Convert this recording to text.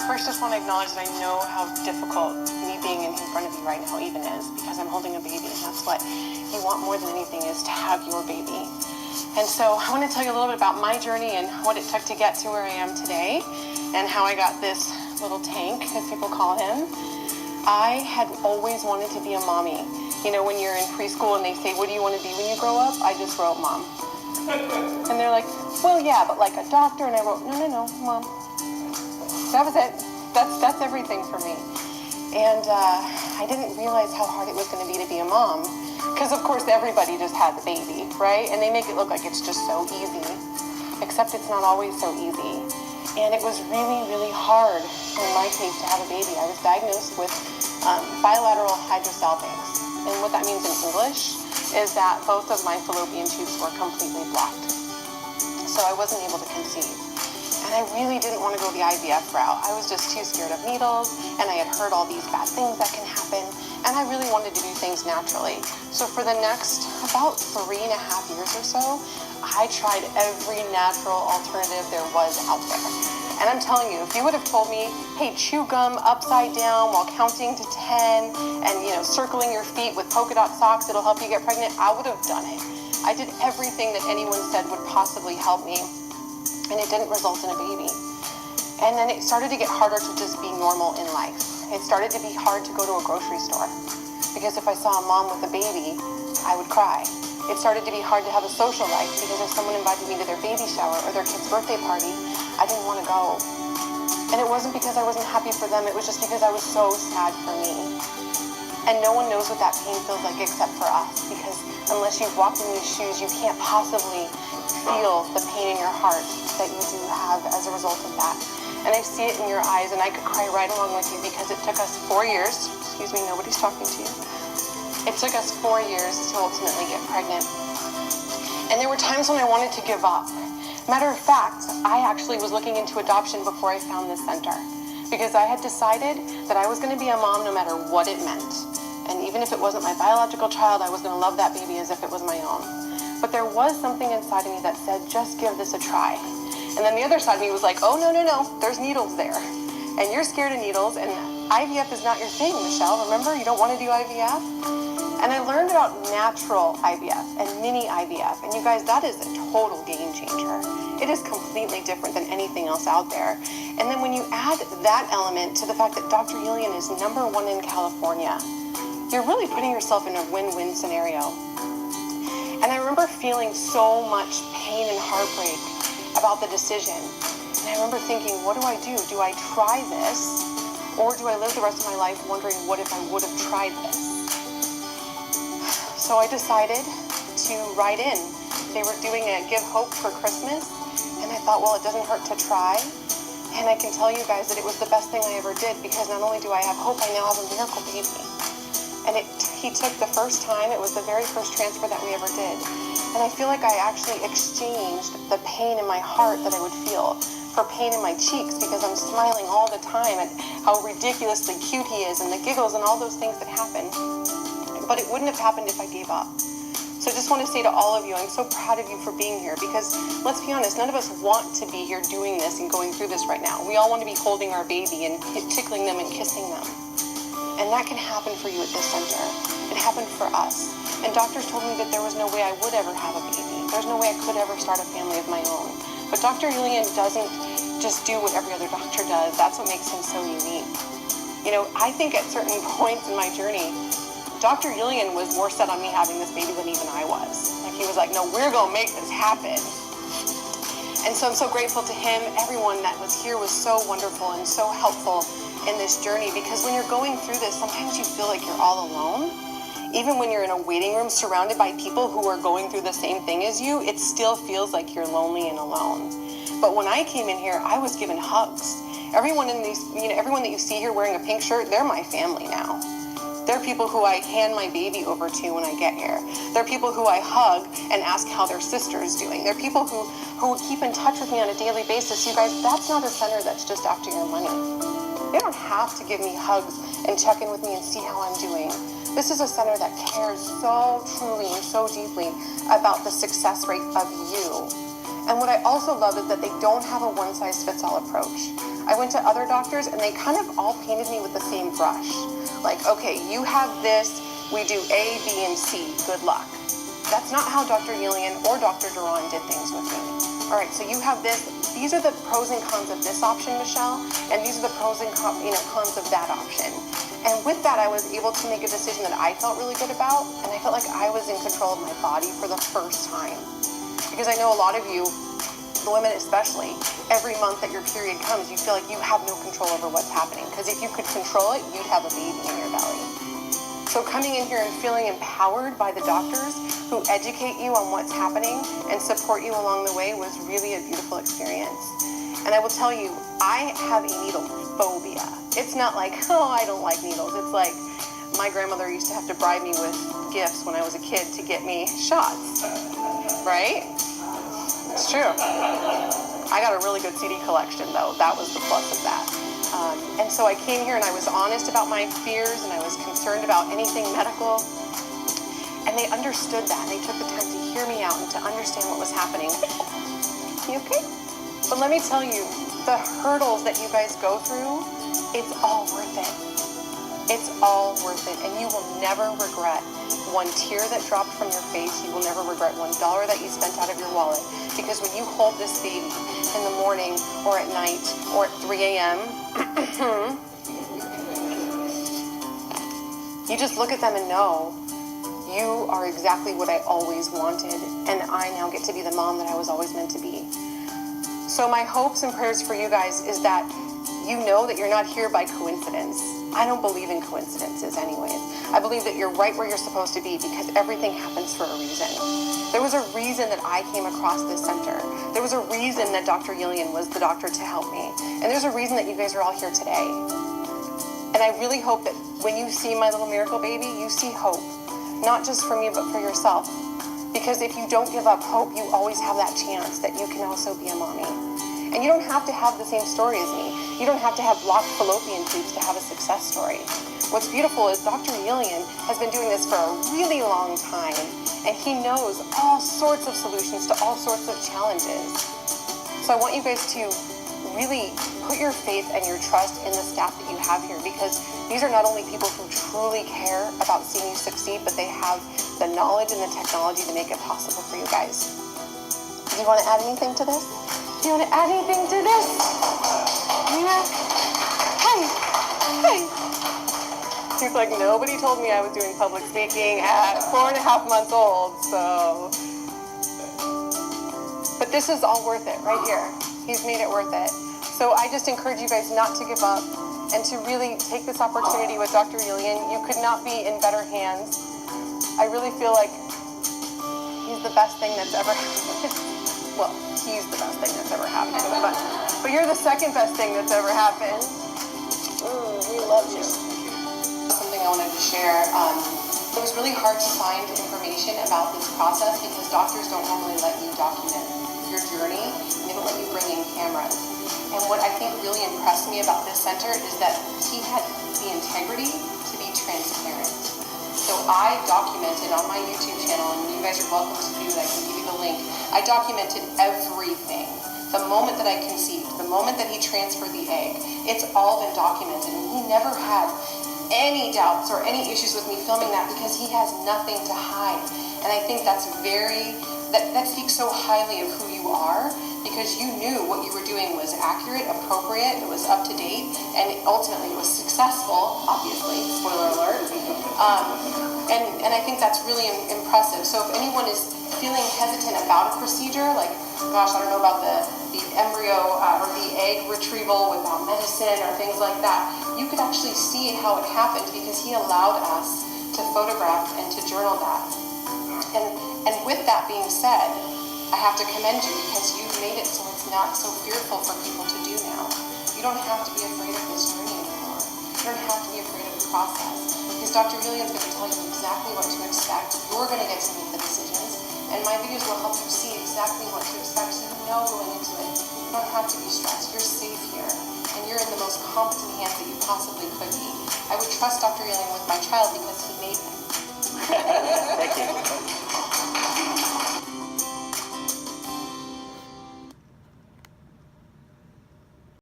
First, just want to acknowledge that I know how difficult me being in front of you right now even is, because I'm holding a baby, and that's what you want more than anything, is to have your baby. And so I want to tell you a little bit about my journey and what it took to get to where I am today, and how I got this little tank, as people call him. I had always wanted to be a mommy. You know, when you're in preschool and they say, what do you want to be when you grow up? I just wrote mom. And they're like, well, yeah, but like a doctor. And I wrote, no, mom. That was it. That's everything for me. And I didn't realize how hard it was going to be a mom. Because, of course, everybody just had the baby, right? And they make it look like it's just so easy. Except it's not always so easy. And it was really, really hard in my case to have a baby. I was diagnosed with bilateral hydrosalpinx. And what that means in English is that both of my fallopian tubes were completely blocked. So I wasn't able to conceive. And I really didn't want to go the IVF route. I was just too scared of needles, and I had heard all these bad things that can happen, and I really wanted to do things naturally. So for the next about 3.5 years or so, I tried every natural alternative there was out there. And I'm telling you, if you would have told me, hey, chew gum upside down while counting to 10, and circling your feet with polka dot socks, it'll help you get pregnant, I would have done it. I did everything that anyone said would possibly help me. And it didn't result in a baby. And then it started to get harder to just be normal in life. It started to be hard to go to a grocery store, because if I saw a mom with a baby, I would cry. It started to be hard to have a social life, because if someone invited me to their baby shower or their kid's birthday party, I didn't want to go. And it wasn't because I wasn't happy for them, it was just because I was so sad for me. And no one knows what that pain feels like except for us, because unless you've walked in these shoes, you can't possibly feel the pain in your heart that you do have as a result of that. And I see it in your eyes, and I could cry right along with you, because it took us 4 years. Excuse me, nobody's talking to you. It took us 4 years to ultimately get pregnant. And there were times when I wanted to give up. Matter of fact, I actually was looking into adoption before I found this center, because I had decided that I was going to be a mom no matter what it meant. And even if it wasn't my biological child, I was going to love that baby as if it was my own. But there was something inside of me that said, just give this a try. And then the other side of me was like, oh, no, there's needles there. And you're scared of needles, and IVF is not your thing, Michelle. Remember, you don't want to do IVF? And I learned about natural IVF and mini IVF. And you guys, that is a total game changer. It is completely different than anything else out there. And then when you add that element to the fact that Dr. Julian is #1 in California, you're really putting yourself in a win-win scenario. And I remember feeling so much pain and heartbreak about the decision. And I remember thinking, what do I do? Do I try this? Or do I live the rest of my life wondering what if I would have tried this? So I decided to write in. They were doing a Give Hope for Christmas. And I thought, well, it doesn't hurt to try. And I can tell you guys that it was the best thing I ever did, because not only do I have hope, I now have a miracle baby. And he took the first time, it was the very first transfer that we ever did. And I feel like I actually exchanged the pain in my heart that I would feel for pain in my cheeks, because I'm smiling all the time at how ridiculously cute he is and the giggles and all those things that happen. But it wouldn't have happened if I gave up. So I just want to say to all of you, I'm so proud of you for being here, because let's be honest, none of us want to be here doing this and going through this right now. We all want to be holding our baby and tickling them and kissing them. And that can happen for you at this center. It happened for us. And doctors told me that there was no way I would ever have a baby. There's no way I could ever start a family of my own. But Dr. Julian doesn't just do what every other doctor does. That's what makes him so unique. I think at certain points in my journey, Dr. Julian was more set on me having this baby than even I was. Like, he was like, no, we're going to make this happen. And so I'm so grateful to him. Everyone that was here was so wonderful and so helpful in this journey, because when you're going through this, sometimes you feel like you're all alone. Even when you're in a waiting room surrounded by people who are going through the same thing as you, it still feels like you're lonely and alone. But when I came in here, I was given hugs. Everyone that you see here wearing a pink shirt, they're my family now. They're people who I hand my baby over to when I get here. They're people who I hug and ask how their sister is doing. They're people who keep in touch with me on a daily basis. You guys, that's not a center that's just after your money. They don't have to give me hugs and check in with me and see how I'm doing. This is a center that cares so truly and so deeply about the success rate of you. And what I also love is that they don't have a one-size-fits-all approach. I went to other doctors and they kind of all painted me with the same brush. Like, okay, you have this, we do A, B, and C, good luck. That's not how Dr. Yillian or Dr. Duran did things with me. All right, so you have this, these are the pros and cons of this option, Michelle, and these are the pros and cons of that option. And with that, I was able to make a decision that I felt really good about, and I felt like I was in control of my body for the first time. Because I know a lot of you, the women especially, every month that your period comes, you feel like you have no control over what's happening. Because if you could control it, you'd have a baby in your belly. So coming in here and feeling empowered by the doctors who educate you on what's happening and support you along the way was really a beautiful experience. And I will tell you, I have a needle phobia. It's not like, oh, I don't like needles. It's like my grandmother used to have to bribe me with gifts when I was a kid to get me shots, right? It's true. I got a really good CD collection, though. That was the plus of that. And so I came here and I was honest about my fears and I was concerned about anything medical. And they understood that. And they took the time to hear me out and to understand what was happening. You okay? But let me tell you, the hurdles that you guys go through, it's all worth it. It's all worth it. And you will never regret one tear that dropped from your face. You will never regret $1 that you spent out of your wallet. Because when you hold this baby in the morning or at night or at 3 a.m., you just look at them and know you are exactly what I always wanted. And I now get to be the mom that I was always meant to be. So my hopes and prayers for you guys is that you know that you're not here by coincidence. I don't believe in coincidences anyways. I believe that you're right where you're supposed to be because everything happens for a reason. There was a reason that I came across this center. There was a reason that Dr. Yillian was the doctor to help me. And there's a reason that you guys are all here today. And I really hope that when you see my little miracle baby, you see hope. Not just for me, but for yourself. Because if you don't give up hope, you always have that chance that you can also be a mommy. And you don't have to have the same story as me. You don't have to have blocked fallopian tubes to have a success story. What's beautiful is Dr. Yillian has been doing this for a really long time, and he knows all sorts of solutions to all sorts of challenges. So I want you guys to really put your faith and your trust in the staff that you have here, because these are not only people who truly care about seeing you succeed, but they have the knowledge and the technology to make it possible for you guys. Do you want to add anything to this? Do you want to add anything to this? Yeah. Hey. He's like, nobody told me I was doing public speaking at 4.5 months old, so. But this is all worth it right here. He's made it worth it. So I just encourage you guys not to give up and to really take this opportunity with Dr. Yillian. You could not be in better hands. I really feel like he's the best thing that's ever happened. Well, he's the best thing that's ever happened, but you're the second best thing that's ever happened. We love you. Something I wanted to share. It was really hard to find information about this process because doctors don't normally let you document your journey, and they don't let you bring in cameras. And what I think really impressed me about this center is that he had the integrity to be transparent. So I documented on my YouTube channel, and you guys are welcome to do that. I can give you the link. I documented everything. The moment that I conceived, the moment that he transferred the egg, it's all been documented. And he never had any doubts or any issues with me filming that because he has nothing to hide. And I think that speaks so highly of who you are, because you knew what you were doing was accurate, appropriate, it was up to date, and ultimately it was successful, obviously, spoiler alert. And I think that's really impressive. So if anyone is feeling hesitant about a procedure, like, gosh, I don't know about the embryo or the egg retrieval without medicine or things like that, you could actually see how it happened because he allowed us to photograph and to journal that. And with that being said, I have to commend you because you've made it so it's not so fearful for people to do now. You don't have to be afraid of this journey anymore. You don't have to be afraid of the process. Because Dr. Yillian's going to tell you exactly what to expect. You're going to get to make the decisions. And my videos will help you see exactly what to expect so you know going into it. You don't have to be stressed. You're safe here. And you're in the most competent hands that you possibly could be. I would trust Dr. Yillian with my child because he made him. Thank you.